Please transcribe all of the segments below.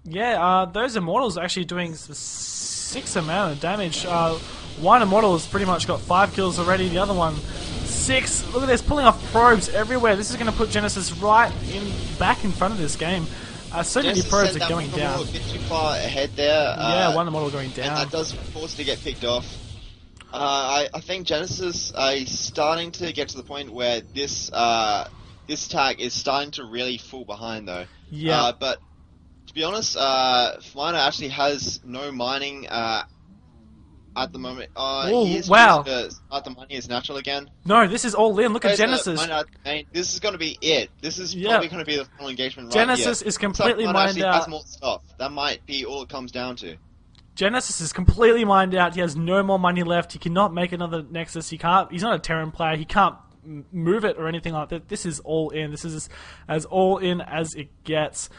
Yeah, those Immortals are actually doing 6 amount of damage. One Immortal has pretty much got 5 kills already, the other one 6. Look at this, pulling off probes everywhere. This is going to put Genesis back in front of this game. So many probes are going down. A bit too far ahead there. Yeah, one Immortal going down. And that does force it to get picked off. I think Genesis is starting to get to the point where this tag is starting to really fall behind, though. Yeah. But to be honest, Formina actually has no mining at the moment. He is wow. to start the mining as natural again. No, this is all in. Look at Genesis. This is going to be it. This is probably going to be the final engagement right here. Genesis is completely mined out. Has more stuff. That might be all it comes down to. Genesis is completely mined out. He has no more money left. He cannot make another Nexus. He's not a Terran player. He can't move it or anything like that. This is all in. This is as all in as it gets.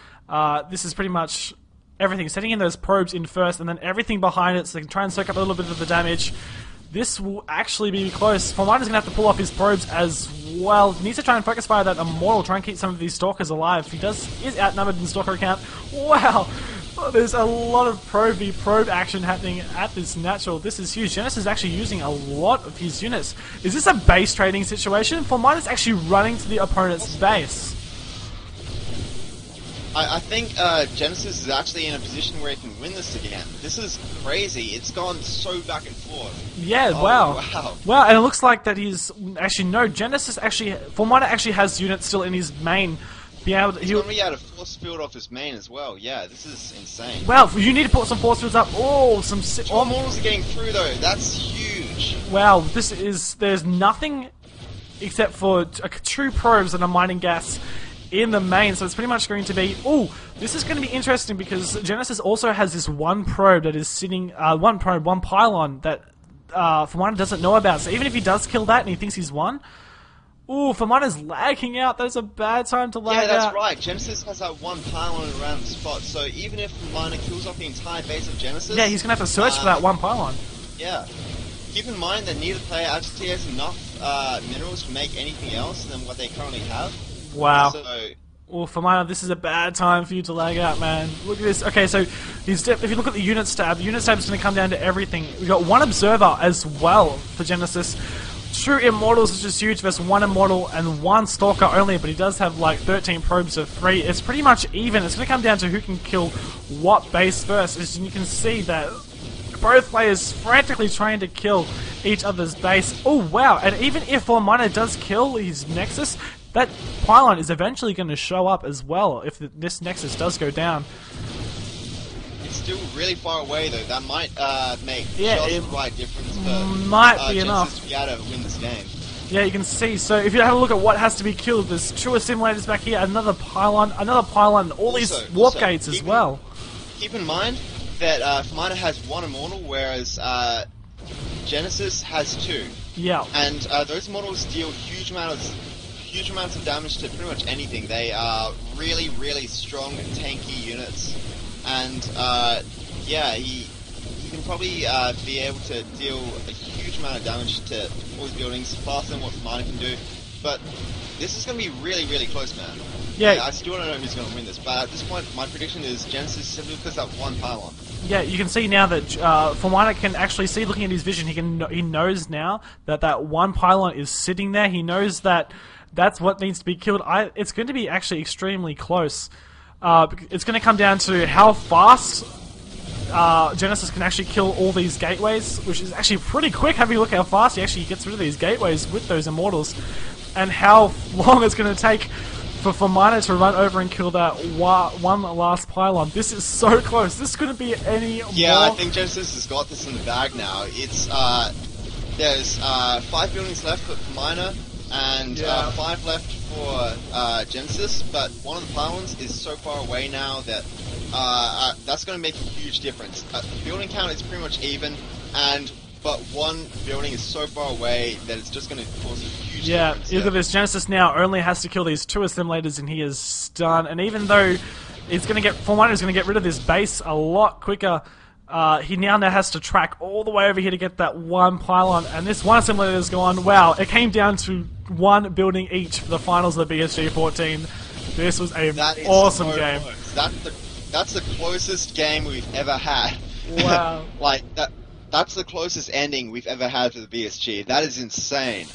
This is pretty much everything. Setting in those probes in first, and then everything behind it, so they can try and soak up a little bit of the damage. This will actually be close. Formina's going to have to pull off his probes as well. He needs to try and focus fire that Immortal, try and keep some of these Stalkers alive. He is outnumbered in the Stalker account. Wow! There's a lot of probe action happening at this natural. This is huge. Genesis is actually using a lot of his units. Is this a base trading situation? Formina's actually running to the opponent's base. I think Genesis is actually in a position where he can win this again. This is crazy. It's gone so back and forth. Yeah, wow. Wow, and it looks like that he's... Actually, no, Genesis actually... Formina actually has units still in his main. He's going to be able to force field off his main as well. Yeah, this is insane. Wow, you need to put some force fields up. Oh, some... All models are getting through, though. That's huge. Wow, this is... There's nothing except for true probes and a mining gas in the main, so it's pretty much going to be... Oh, this is going to be interesting because Genesis also has this one probe that is sitting... one pylon that Formina doesn't know about. So even if he does kill that and he thinks he's won... Ooh, Formina's lagging out. That's a bad time to lag out. Yeah, that's right. Genesis has that one pylon around the spot, so even if Formina kills off the entire base of Genesis... Yeah, he's going to have to search for that one pylon. Yeah. Keep in mind that neither player actually has enough minerals to make anything else than what they currently have. Wow. So, well, Formina, this is a bad time for you to lag out, man. Look at this. Okay, so if you look at the units tab, the units tab is going to come down to everything. We've got one Observer as well for Genesis. True Immortals is just huge versus one Immortal and one Stalker only, but he does have like 13 probes of 3. It's pretty much even. It's going to come down to who can kill what base first. As you can see that both players frantically trying to kill each other's base. Oh, wow. And even if Formina does kill his Nexus, that pylon is eventually going to show up as well if this Nexus does go down. It's still really far away though. That might make just the right difference for might be enough to be able to win this game. Yeah, you can see. So if you have a look at what has to be killed, there's 2 assimilators back here, another pylon, all these warp gates as well. Keep in mind that Formina has 1 Immortal, whereas Genesis has 2. Yeah. And those Immortals deal huge amounts of damage to pretty much anything. They are really, really strong, tanky units. And, yeah, he can probably be able to deal a huge amount of damage to all his buildings faster than what Formina can do. But this is going to be really, really close, man. Yeah. I still don't know who's going to win this, but at this point, my prediction is Genesis simply because that one pylon. Yeah, you can see now that Formina can actually see, looking at his vision, he knows now that that one pylon is sitting there. He knows that that's what needs to be killed. It's going to be actually extremely close. It's going to come down to how fast Genesis can actually kill all these gateways, which is actually pretty quick. Having a look how fast he actually gets rid of these gateways with those Immortals, and how long it's going to take for Formina to run over and kill that one last pylon. This is so close. This couldn't be any more. Yeah, I think Genesis has got this in the bag now. It's there's 5 buildings left for Formina and 5 left for Genesis, but one of the pylons is so far away now that that's going to make a huge difference. Building count is pretty much even, but one building is so far away that it's just going to cause a huge difference. Look at this. Genesis now only has to kill these 2 assimilators and he is done. And even though it's going to get Formina is going to get rid of this base a lot quicker, he now has to track all the way over here to get that one pylon. And this one assimilator is gone. Wow, it came down to 1 building each for the finals of the BSG 14. This was an awesome game. That's the that's the closest game we've ever had. Wow. Like, that's the closest ending we've ever had for the BSG. That is insane.